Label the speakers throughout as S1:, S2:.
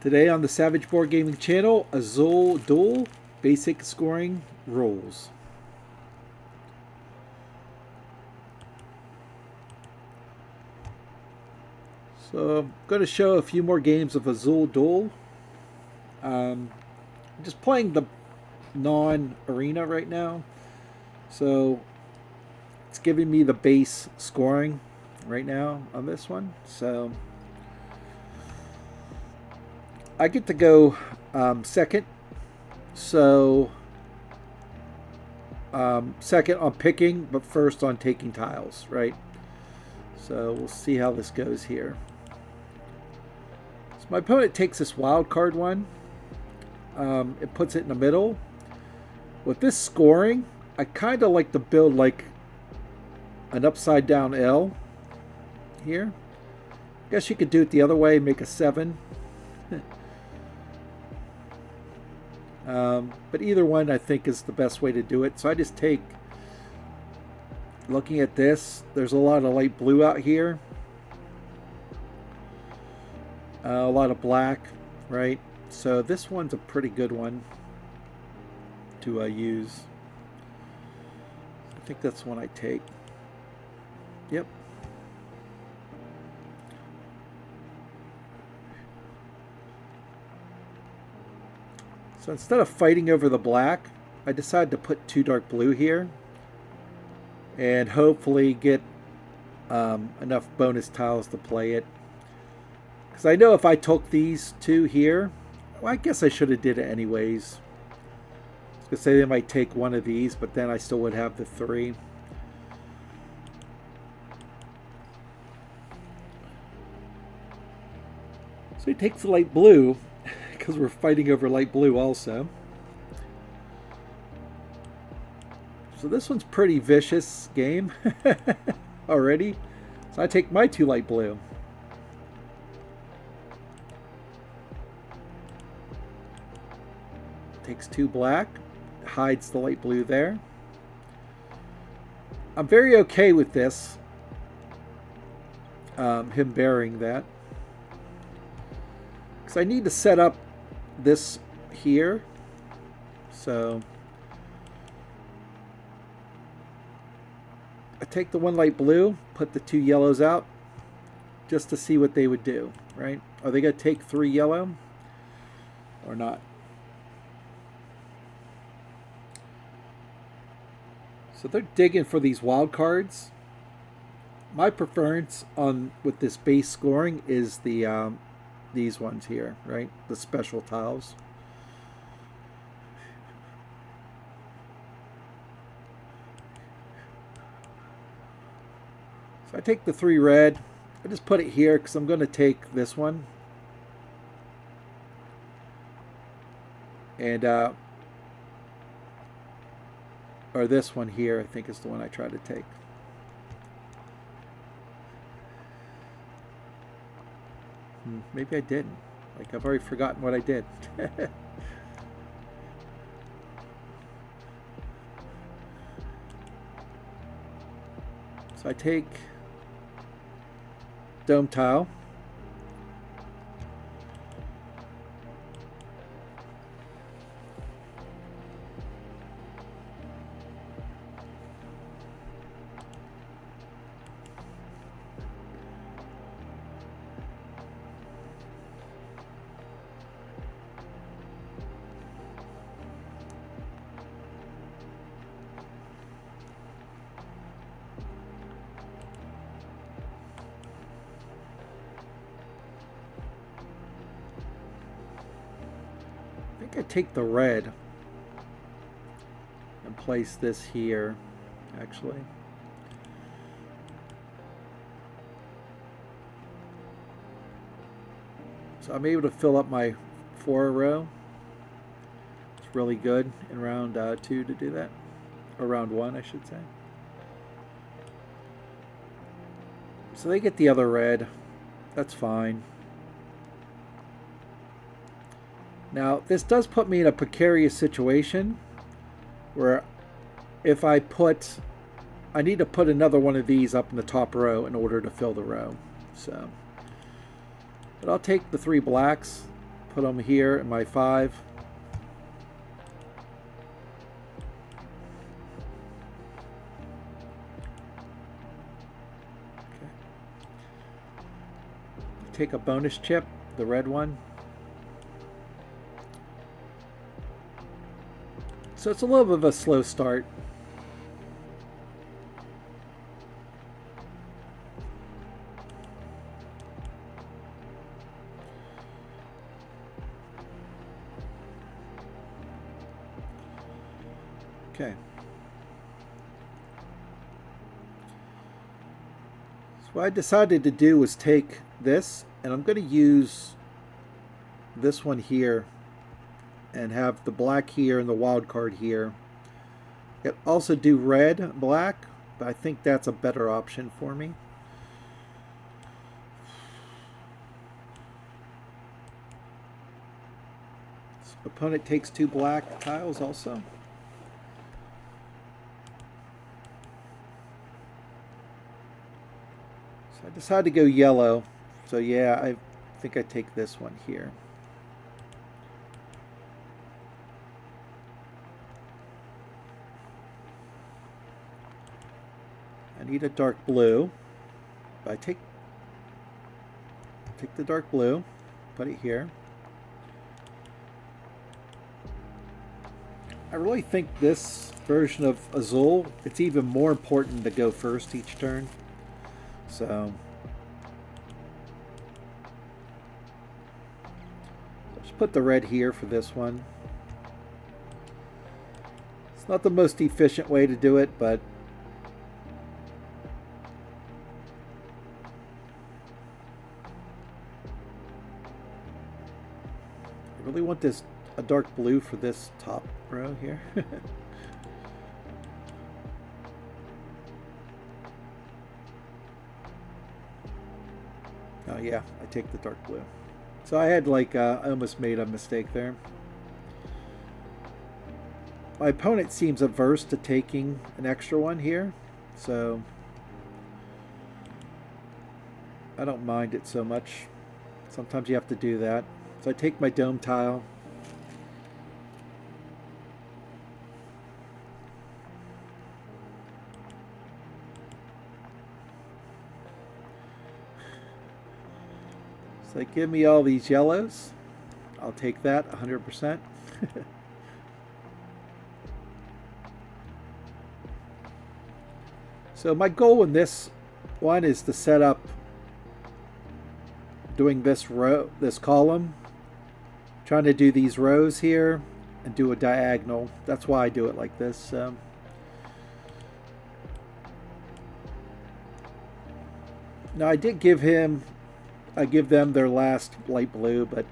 S1: Today on the Savage Board Gaming channel, Azul Duel basic scoring rules. So I'm going to show a few more games of Azul Duel. Just playing the non-arena right now. So it's giving me the base scoring right now on this one. So I get to go second. So second on picking, but first on taking tiles, right? So we'll see how this goes here. So my opponent takes this wild card one. It puts it in the middle. With this scoring, I kind of like to build like an upside down L here. I guess you could do it the other way, make a 7. But either one I think is the best way to do it. So I just take, looking at this, there's a lot of light blue out here. A lot of black, right? So this one's a pretty good one to use. I think that's the one I take. Yep. So instead of fighting over the black, I decided to put 2 dark blue here and hopefully get enough bonus tiles to play it. Because I know if I took these 2 here, well, I guess I should have did it anyways. I was going to say they might take one of these, but then I still would have the 3. So he takes the light blue, because we're fighting over light blue also. So this one's pretty vicious game already. So I take my 2 light blue. Takes 2 black, hides the light blue there. I'm very okay with this, him burying that. Because I need to set up this here. So I take the 1 light blue, put the 2 yellows out just to see what they would do, right? Are they going to take 3 yellow or not? So they're digging for these wild cards. My preference on with this base scoring is the these ones here, right? The special tiles. So I take the 3 red. I just put it here because I'm going to take this one. And or this one here, I think is the one I try to take. Maybe I didn't. Like, I've already forgotten what I did. So I take dome tile. I think I take the red and place this here, actually. So I'm able to fill up my 4 row. It's really good in round 2 to do that. Or round 1, I should say. So they get the other red. That's fine. Now, this does put me in a precarious situation where if I need to put another one of these up in the top row in order to fill the row. So, but I'll take the 3 blacks, Put them here in my 5. Okay. Take a bonus chip, the red one. So it's a little bit of a slow start. Okay. So what I decided to do was take this, and I'm going to use this one here and have the black here and the wild card here. It also do red, black, but I think that's a better option for me. So opponent takes 2 black tiles also. I decided to go yellow, so yeah, I think I take this one here. I need a dark blue. I take the dark blue, put it here. I really think this version of Azul, it's even more important to go first each turn. So let's put the red here for this one. It's not the most efficient way to do it, but I really want this a dark blue for this top row here. Oh yeah, I take the dark blue. So I had like, I almost made a mistake there. My opponent seems averse to taking an extra one here, so I don't mind it so much. Sometimes you have to do that. So I take my dome tile. So they give me all these yellows. I'll take that 100%. So my goal in this one is to set up doing this row, this column, trying to do these rows here and do a diagonal. That's why I do it like this. Now I did give them their last light blue, but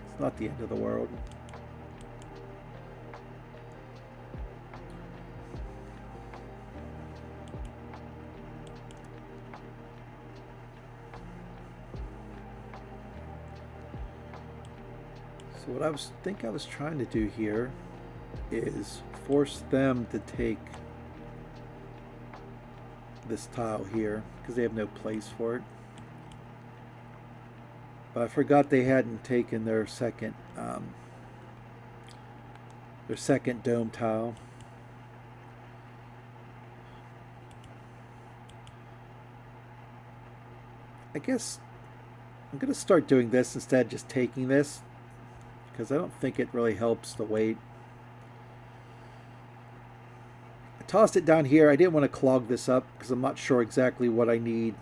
S1: it's not the end of the world. So what I was trying to do here is force them to take this tile here because they have no place for it. But I forgot they hadn't taken their second dome tile. I guess I'm going to start doing this instead of just taking this, because I don't think it really helps the weight. I tossed it down here. I didn't want to clog this up because I'm not sure exactly what I need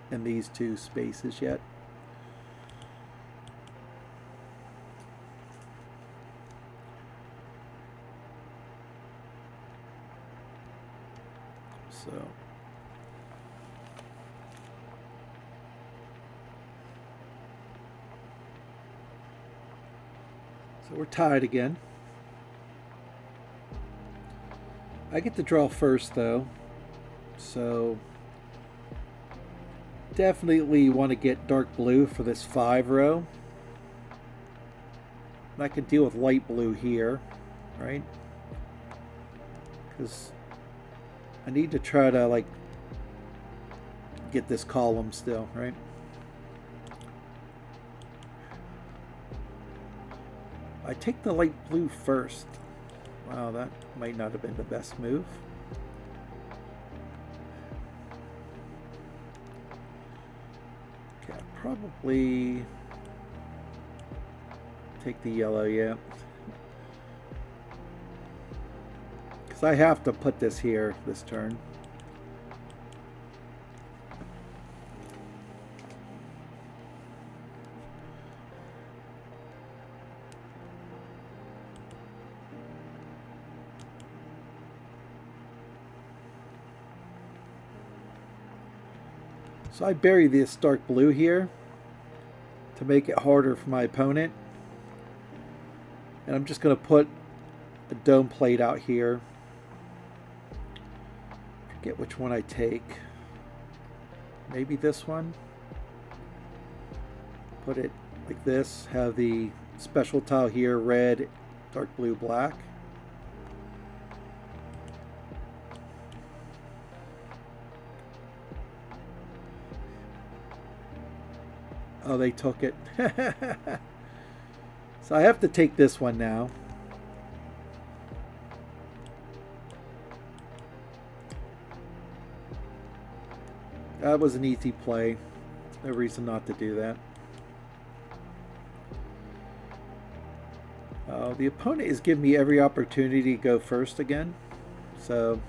S1: in these two spaces yet. So we're tied again. I get to draw first though, so definitely want to get dark blue for this 5 row. And I can deal with light blue here, right? Because I need to try to like get this column still, right? I take the light blue first. Wow, that might not have been the best move. Okay, I'll probably take the yellow, yeah. Because I have to put this here this turn. So I bury this dark blue here to make it harder for my opponent. And I'm just going to put a dome plate out here. Forget which one I take. Maybe this one. Put it like this. Have the special tile here, red, dark blue, black. Oh, they took it. So I have to take this one now. That was an easy play. No reason not to do that. The opponent is giving me every opportunity to go first again. So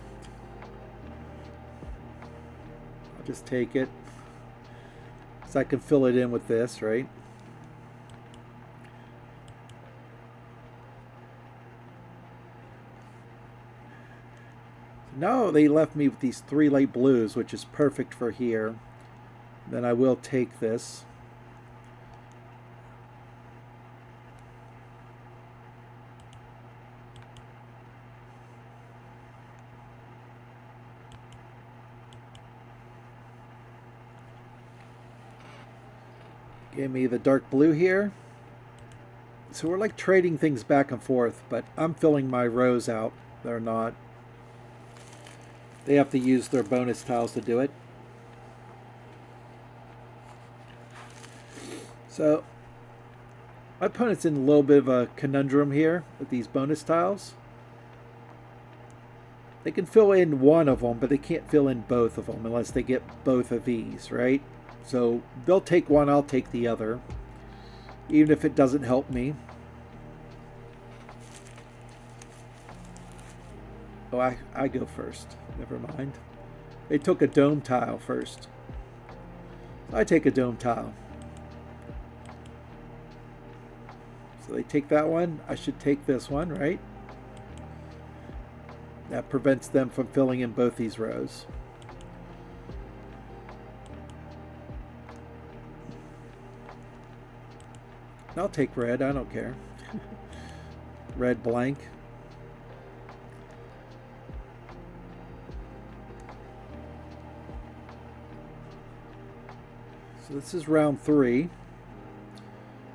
S1: I'll just take it. So I can fill it in with this, right? No, they left me with these 3 light blues, which is perfect for here. Then I will take this. Give me the dark blue here. So we're like trading things back and forth, but I'm filling my rows out. They're not. They have to use their bonus tiles to do it. So my opponent's in a little bit of a conundrum here with these bonus tiles. They can fill in one of them, but they can't fill in both of them unless they get both of these, right? So they'll take one, I'll take the other, even if it doesn't help me. Oh, I go first. Never mind. They took a dome tile first. So I take a dome tile. So they take that one. I should take this one, right? That prevents them from filling in both these rows. I'll take red, I don't care. Red blank. So this is round 3.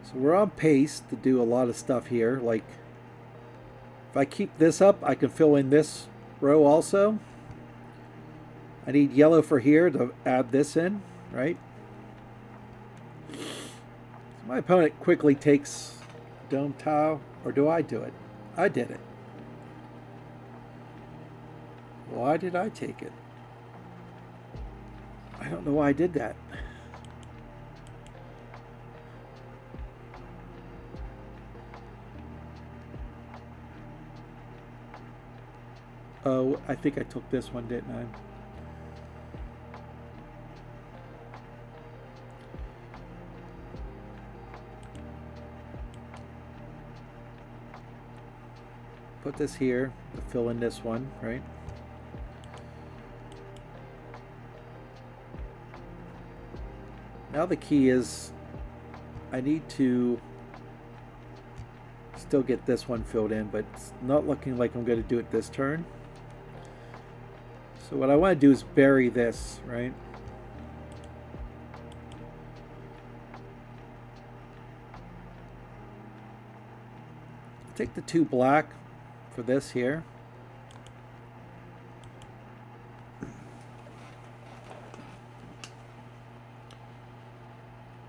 S1: So we're on pace to do a lot of stuff here. Like, if I keep this up, I can fill in this row also. I need yellow for here to add this in, right? My opponent quickly takes dome tile, or do I do it? I did it. Why did I take it? I don't know why I did that. Oh, I think I took this one, didn't I? Put this here to fill in this one, right? Now the key is I need to still get this one filled in, but it's not looking like I'm going to do it this turn. So what I want to do is bury this, right? Take the 2 black for this here.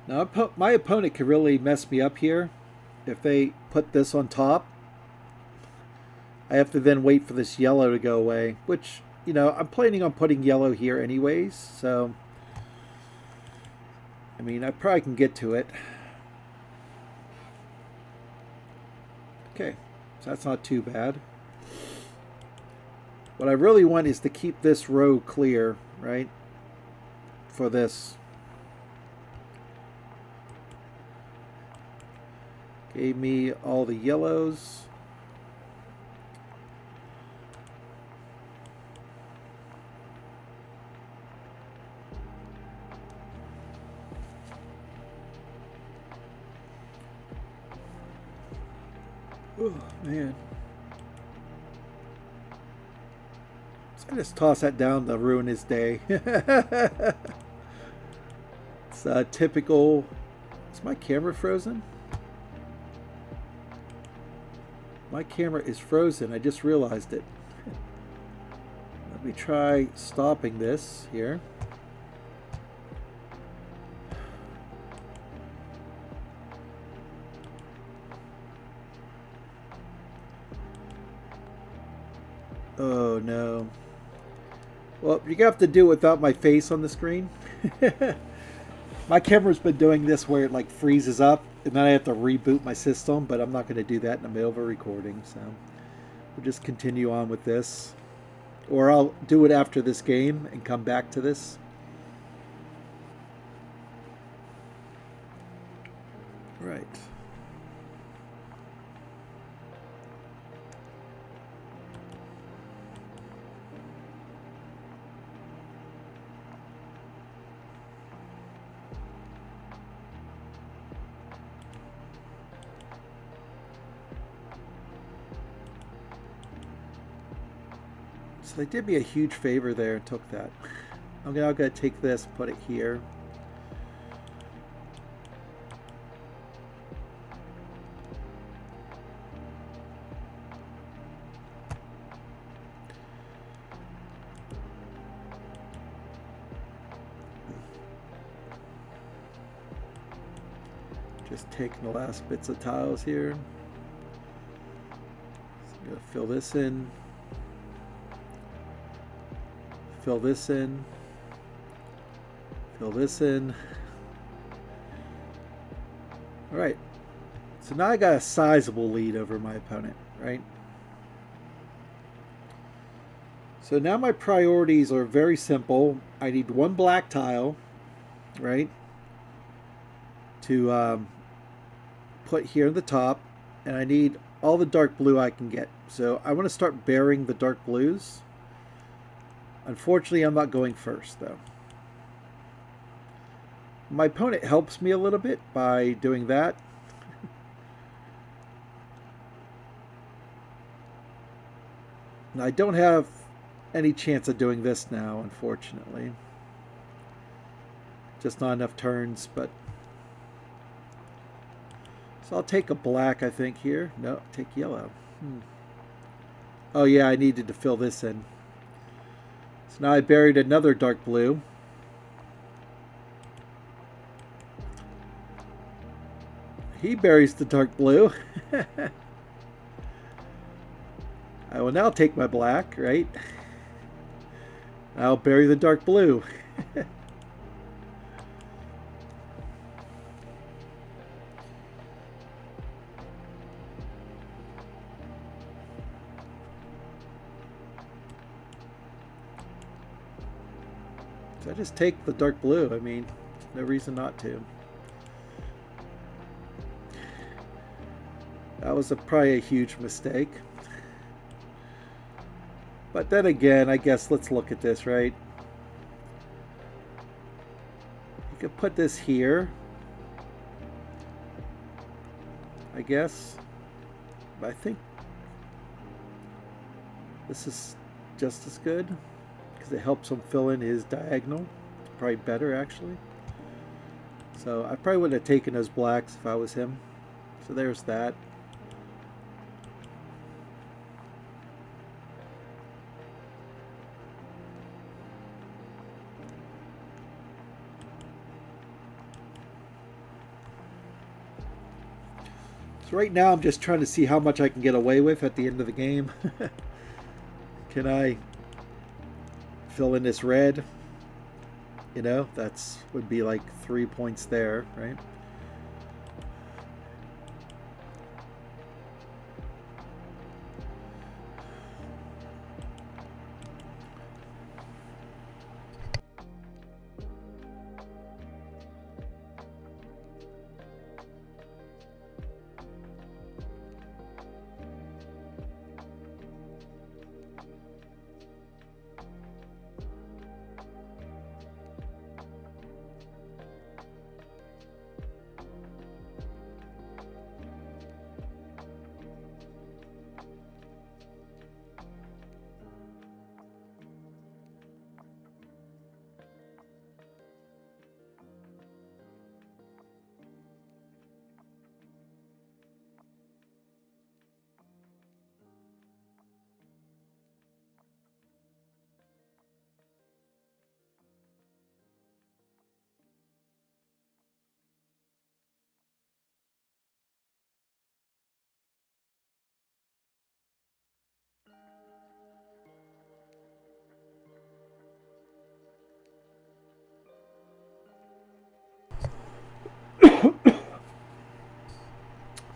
S1: Now my opponent could really mess me up here if they put this on top, I have to then wait for this yellow to go away, which, you know, I'm planning on putting yellow here anyways, so I mean, I probably can get to it. Okay, so that's not too bad. What I really want is to keep this row clear, right, for this. Gave me all the yellows. Oh, man. So I just toss that down to ruin his day. It's typical. Is my camera frozen? My camera is frozen. I just realized it. Let me try stopping this here. Oh no. Well, you're gonna have to do it without my face on the screen. My camera's been doing this where it like freezes up and then I have to reboot my system, but I'm not going to do that in the middle of a recording, so we'll just continue on with this. Or I'll do it after this game and come back to this. Right. So they did me a huge favor there and took that. I'm now going to take this, put it here. Just taking the last bits of tiles here. So I'm going to fill this in. Fill this in. Fill this in. All right. So now I got a sizable lead over my opponent, right? So now my priorities are very simple. I need one black tile, right, to put here at the top, and I need all the dark blue I can get. So I want to start burying the dark blues. Unfortunately, I'm not going first, though. My opponent helps me a little bit by doing that. And I don't have any chance of doing this now, unfortunately. Just not enough turns, but... So I'll take a black, I think, here. No, take yellow. Oh, yeah, I needed to fill this in. So now I buried another dark blue. He buries the dark blue. I will now take my black, right? I'll bury the dark blue. So I just take the dark blue. I mean, no reason not to. That was probably a huge mistake. But then again, I guess let's look at this, right? You could put this here, I guess. But I think this is just as good because it helps him fill in his diagonal. It's probably better, actually. So I probably would have taken those blacks if I was him. So there's that. So right now I'm just trying to see how much I can get away with at the end of the game. Can I fill in this red? You know, that's would be like 3 points there, right?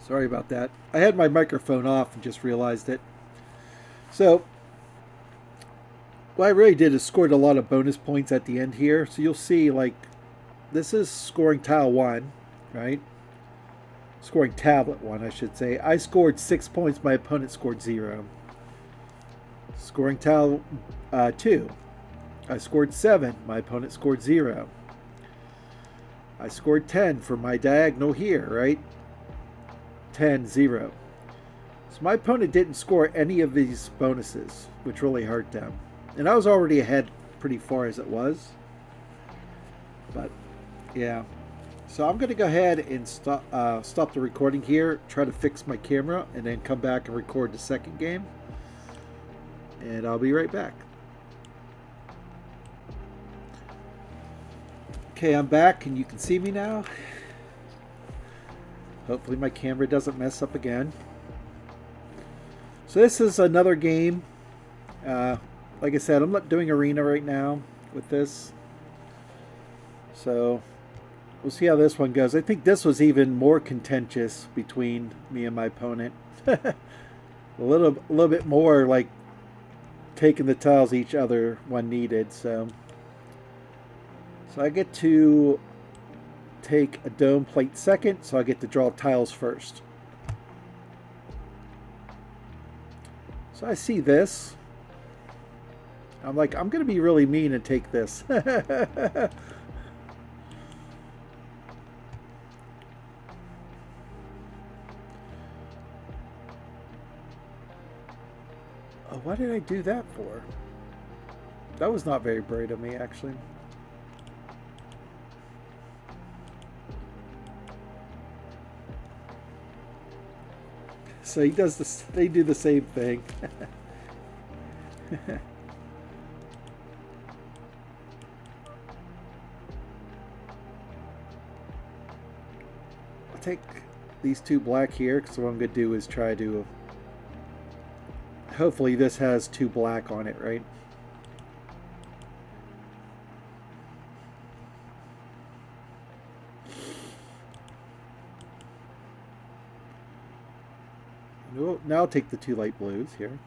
S1: Sorry about that. I had my microphone off and just realized it. So, what I really did is scored a lot of bonus points at the end here. So you'll see, like, this is scoring tile 1, right? Scoring tablet 1, I should say. I scored 6 points. My opponent scored 0. Scoring tile 2. I scored 7. My opponent scored 0. I scored 10 for my diagonal here, right? 10, 0. So my opponent didn't score any of these bonuses, which really hurt them. And I was already ahead pretty far as it was. But, yeah. So I'm going to go ahead and stop the recording here, try to fix my camera, and then come back and record the second game. And I'll be right back. Okay, I'm back, and you can see me now. Hopefully my camera doesn't mess up again. So this is another game. Like I said, I'm not doing arena right now with this. So we'll see how this one goes. I think this was even more contentious between me and my opponent. a little bit more like taking the tiles each other one needed. So I get to take a dome plate second, so I get to draw tiles first. So I see this. I'm like, I'm going to be really mean and take this. Oh, why did I do that for? That was not very brave of me, actually. So he does this. They do the same thing. I'll take these 2 black here, because what I'm going to do is try to... Hopefully this has 2 black on it, right? Now I'll take the 2 light blues here.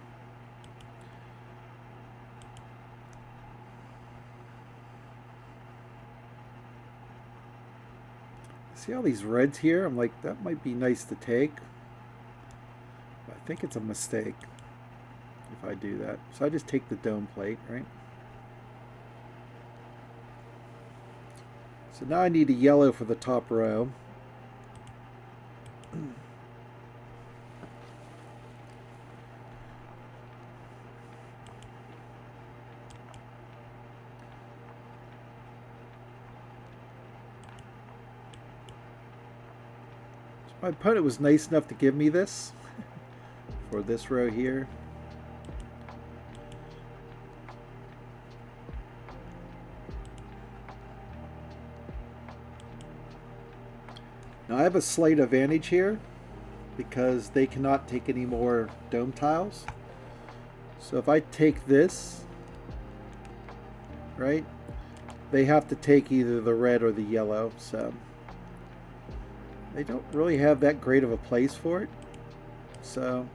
S1: See all these reds here? I'm like, that might be nice to take. I think it's a mistake if I do that. So I just take the dome plate, right? So now I need a yellow for the top row. My opponent was nice enough to give me this for this row here. Now I have a slight advantage here because they cannot take any more dome tiles. So if I take this, right, they have to take either the red or the yellow, so they don't really have that great of a place for it. So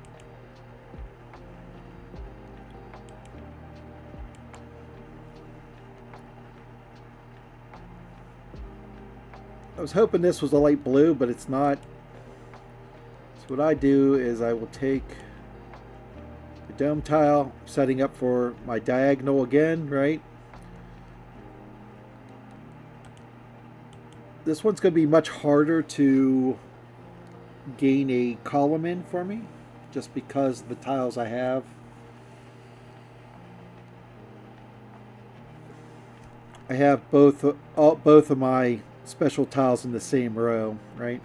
S1: I was hoping this was a light blue, but it's not. So what I do is I will take the dome tile, setting up for my diagonal again, right? This one's going to be much harder to gain a column in for me, just because of the tiles I have. I have both of my special tiles in the same row, right?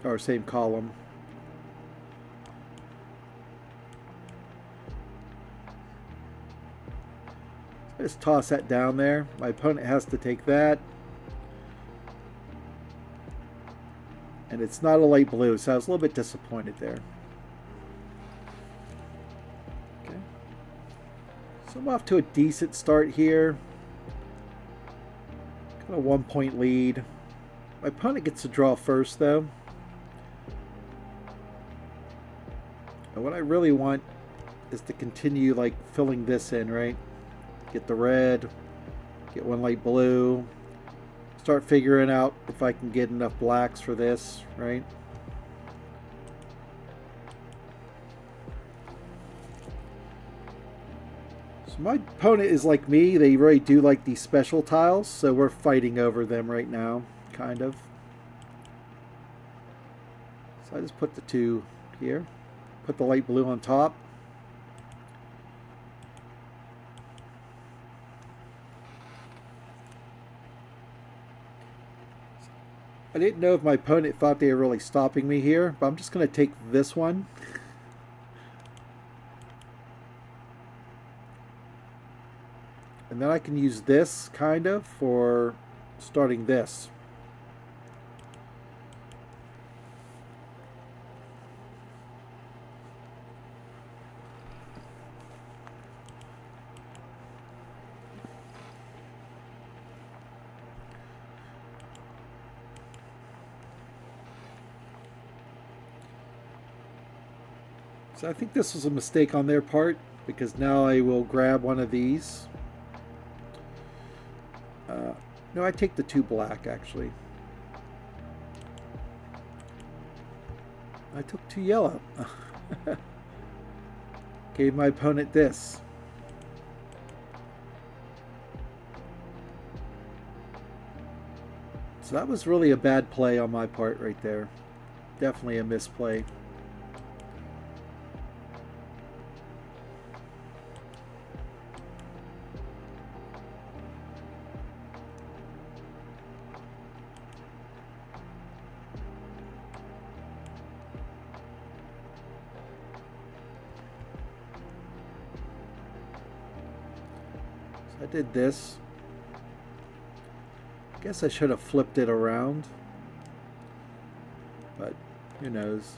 S1: Or same column. Just toss that down there. My opponent has to take that. And it's not a light blue, so I was a little bit disappointed there. Okay. So I'm off to a decent start here. Got a 1-point lead. My opponent gets to draw first, though. And what I really want is to continue, like, filling this in, right? Get the red, get one light blue, start figuring out if I can get enough blacks for this, right? So my opponent is like me, they really do like these special tiles, so we're fighting over them right now, kind of. So I just put the two here, put the light blue on top. I didn't know if my opponent thought they were really stopping me here, but I'm just going to take this one. And then I can use this, kind of, for starting this. So I think this was a mistake on their part, because now I will grab one of these. No, I take the two black, actually. I took two yellow. Gave my opponent this. So that was really a bad play on my part right there. Definitely a misplay. I did this. I guess I should have flipped it around, but who knows.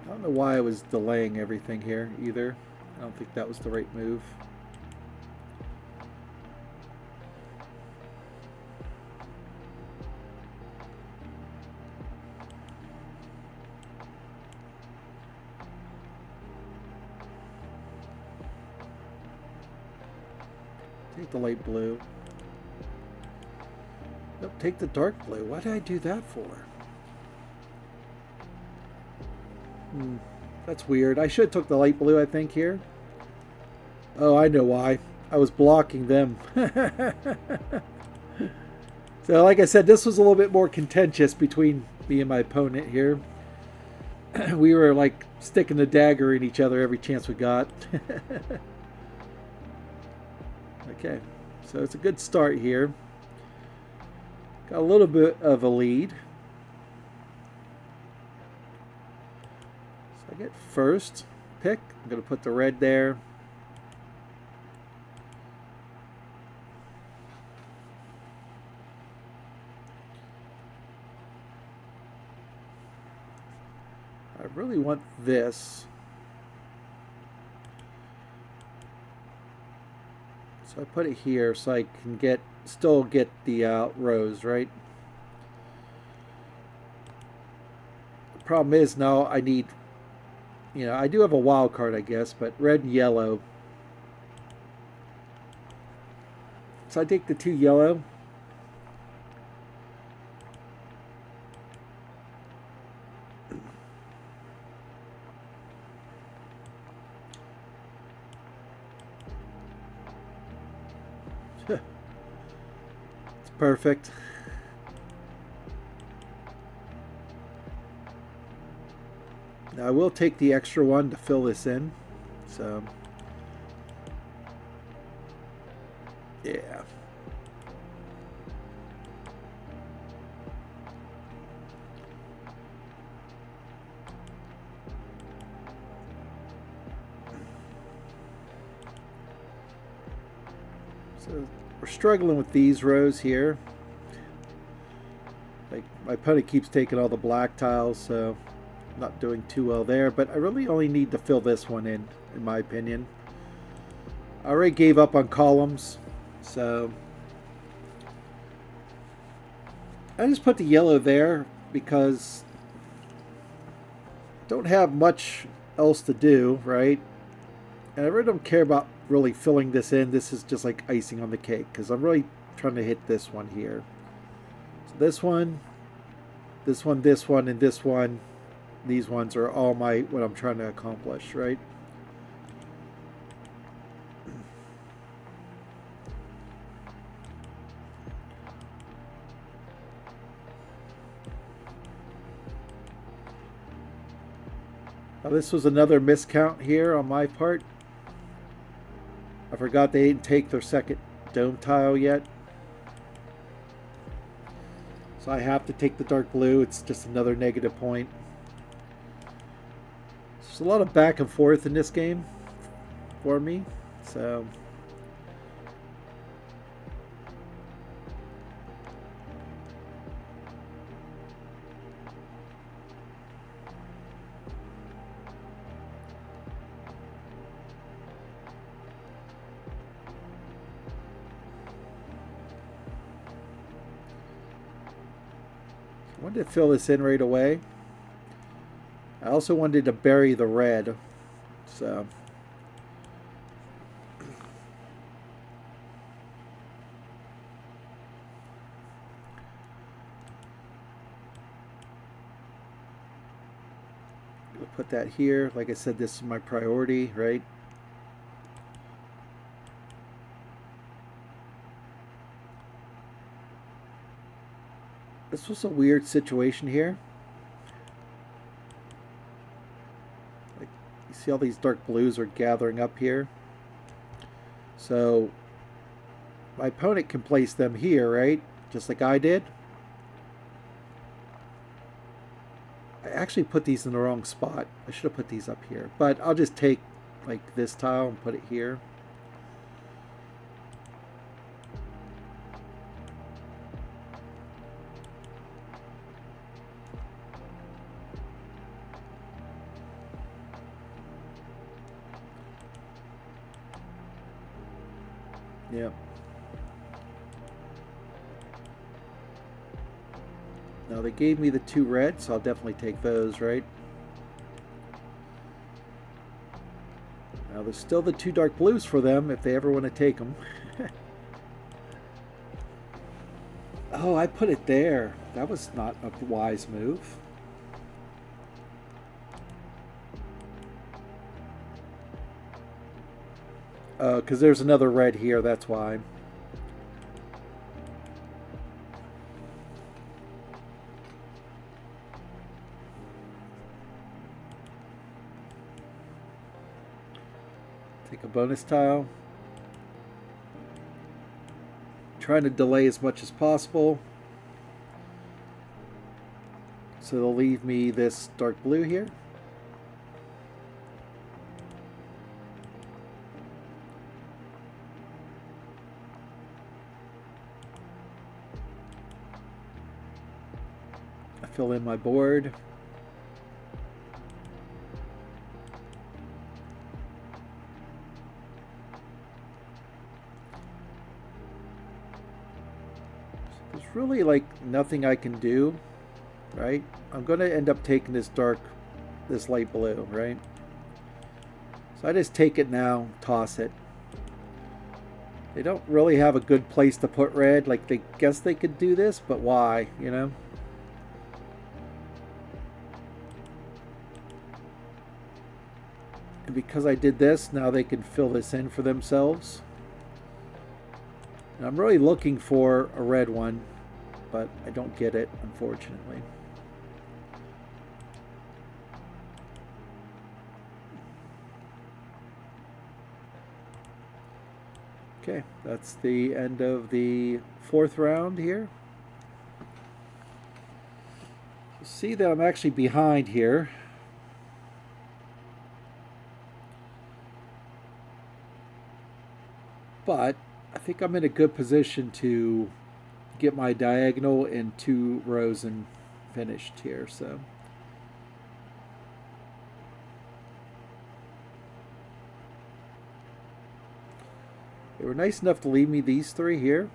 S1: I don't know why I was delaying everything here either. I don't think that was the right move. Take the light blue. Nope, take the dark blue. Why did I do that for? That's weird. I should have took the light blue, I think, here. Oh, I know why. I was blocking them. So, like I said, this was a little bit more contentious between me and my opponent here. We were, like, sticking the dagger in each other every chance we got. Okay, so it's a good start here. Got a little bit of a lead. I get first pick. I'm going to put the red there. I really want this. So I put it here so I can still get the rose, right? The problem is now I need, I do have a wild card, I guess, but red and yellow. So I take the 2 yellow. It's perfect. Now I will take the extra one to fill this in. So, yeah. So we're struggling with these rows here. Like my opponent keeps taking all the black tiles, so not doing too well there, but I really only need to fill this one in my opinion. I already gave up on columns, so I just put the yellow there because I don't have much else to do, right? And I really don't care about really filling this in. This is just like icing on the cake because I'm really trying to hit this one here. So this one, this one, this one, and this one. These ones are all what I'm trying to accomplish, right? Now this was another miscount here on my part. I forgot they didn't take their second dome tile yet. So I have to take the dark blue. It's just another negative point. There's a lot of back and forth in this game for me, so I wanted to fill this in right away. I also wanted to bury the red, so I'm gonna put that here. Like I said, this is my priority, right? This was a weird situation here. See all these dark blues are gathering up here. So my opponent can place them here, right? Just like I did. I actually put these in the wrong spot. I should have put these up here. But I'll just take like this tile and put it here. Yep. Now they gave me the 2 reds, so I'll definitely take those, right? Now there's still the 2 dark blues for them if they ever want to take them. Oh, I put it there. That was not a wise move. Because there's another red here, that's why. Take a bonus tile. Trying to delay as much as possible. So they'll leave me this dark blue here. fill in my board. There's really like nothing I can do, right? I'm going to end up taking this light blue, right? So I just take it now, toss it. They don't really have a good place to put red. Like, they guess they could do this, but why, you know? And because I did this, now they can fill this in for themselves. And I'm really looking for a red one, but I don't get it, unfortunately. Okay, that's the end of the 4th round here. See that I'm actually behind here. But I think I'm in a good position to get my diagonal and 2 rows and finished here. So they were nice enough to leave me these 3 here.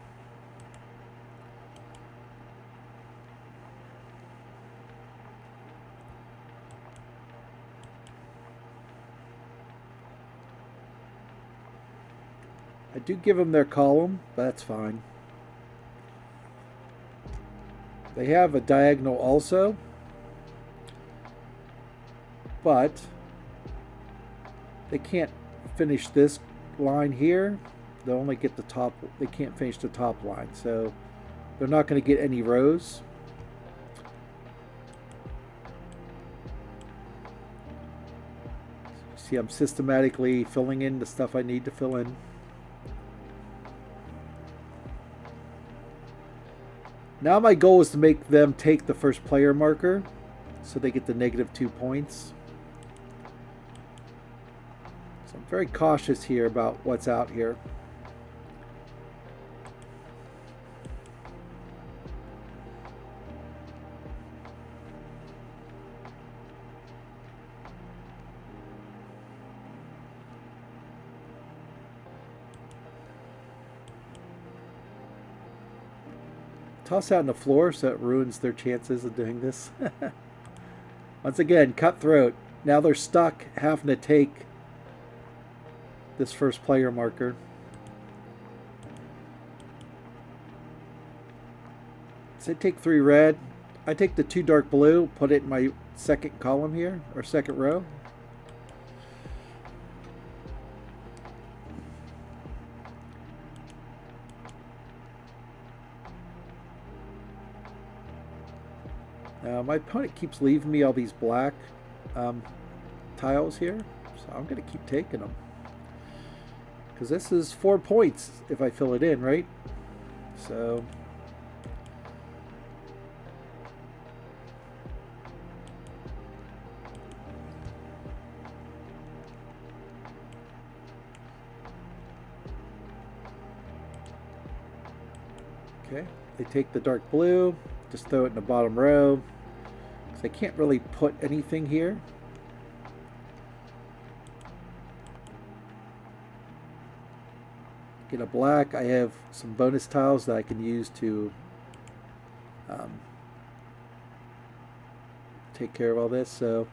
S1: I do give them their column, but that's fine. They have a diagonal also, but they can't finish this line here. They'll only get the top. They can't finish the top line, so they're not going to get any rows. See, I'm systematically filling in the stuff I need to fill in. Now my goal is to make them take the first player marker so they get the -2 points. So I'm very cautious here about what's out here. Toss out on the floor so it ruins their chances of doing this. Once again, cutthroat. Now they're stuck having to take this first player marker. So I take 3 red. I take the 2 dark blue, put it in my 2nd column here, or 2nd row. My opponent keeps leaving me all these black tiles here, so I'm going to keep taking them. Because this is 4 points if I fill it in, right? So okay, they take the dark blue, just throw it in the bottom row. I can't really put anything here. Get a black. I have some bonus tiles that I can use to take care of all this. So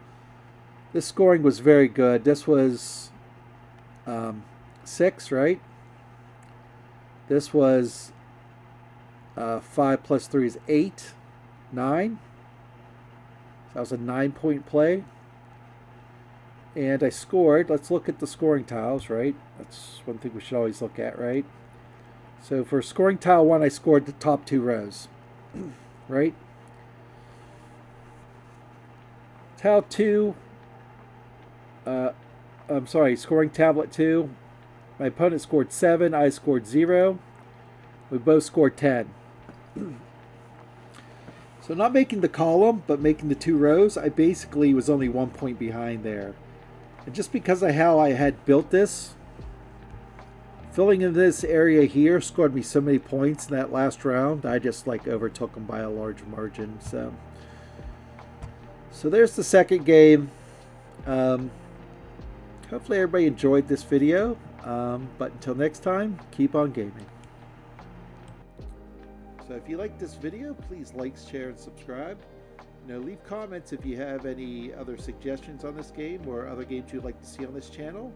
S1: this scoring was very good. This was 6, right? This was 5 plus 3 is 8, 9. That was a 9-point play. And I scored. Let's look at the scoring tiles, right? That's one thing we should always look at, right? So for scoring tile 1, I scored the top 2 rows, right? Tile 2, I'm sorry, scoring tablet 2. My opponent scored 7, I scored 0. We both scored 10. So not making the column, but making the 2 rows, I basically was only 1 point behind there. And just because of how I had built this, filling in this area here scored me so many points in that last round, I just like overtook them by a large margin. So So there's the second game. Hopefully everybody enjoyed this video. But until next time, keep on gaming. So if you like this video, please like, share, and subscribe. Leave comments if you have any other suggestions on this game or other games you'd like to see on this channel.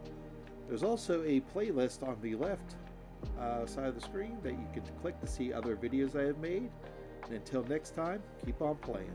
S1: There's also a playlist on the left side of the screen that you can click to see other videos I have made. And until next time, keep on playing.